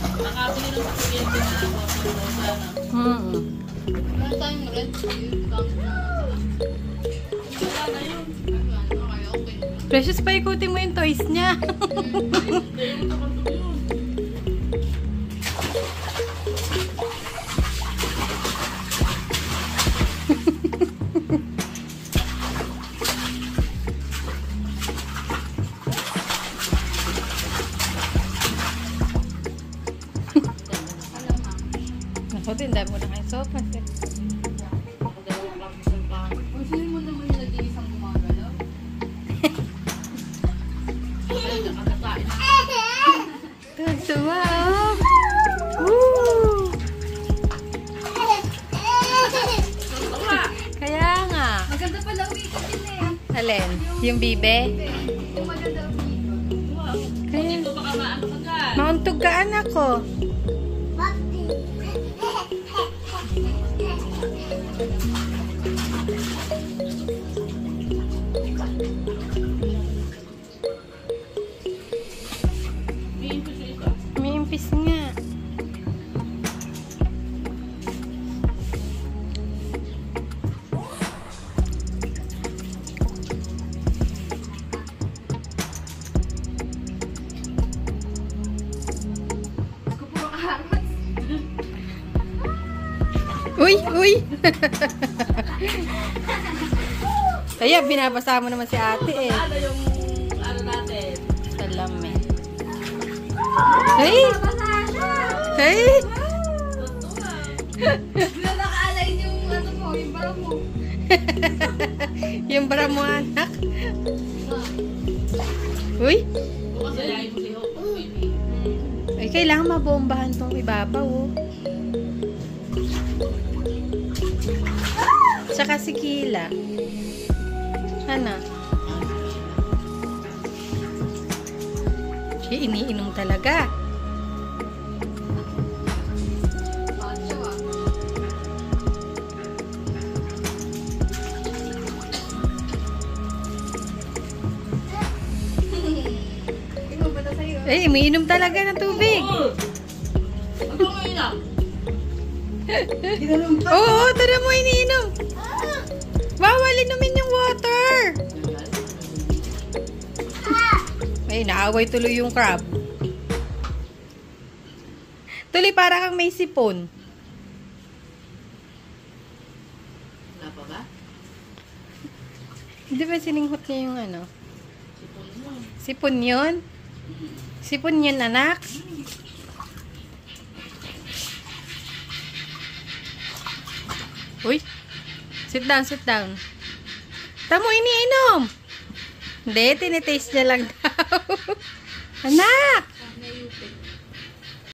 Nakabili ng sasakyan din na ako. Wala tayong rent. Wala na yun. Okay. Precious, pa ikutin mo yung toys niya. Naku, tinda mo na kayo sopas eh. Kung sino mo naman yung nag-iisang gumagalaw? Ay, nakakatain na. Tuwa, oh. Woo! Kaya nga. Maganda pala uwikan din eh. Alin? Yung bibe? Yung maganda uwikan. Kaya, Ito baka maano ka dyan. mauntog ka anak ko. May impis nga. Uy! Uy! Kaya binabasa mo naman si ate eh. Ano yung ano natin? Salam eh. Hey! Hey! Bila nakaalay yung ano mo, yung bara mo. Yung bara mo anak. Uy! Bukas alayin mo si Hope. Ay, kailangan mabombahan tong ibabaw oh. Tsaka si Kila. Ano? Siya iniinom talaga. Eh, umiinom talaga ng tubig. Ano mo yun ah? Oo, tara mo iniinom. Bawal inumin yung water. Ay, naaway tuloy yung crab. Tuloy para kang may sipon. Wala pa ba? Hindi ba sininghot niya yung ano? Sipon mo. Sipon yun? Sipon yun, anak? Uy, sit down, sit down. Tamo, iniinom. Hindi, tinitaste niya lang daw. Anak! May upit.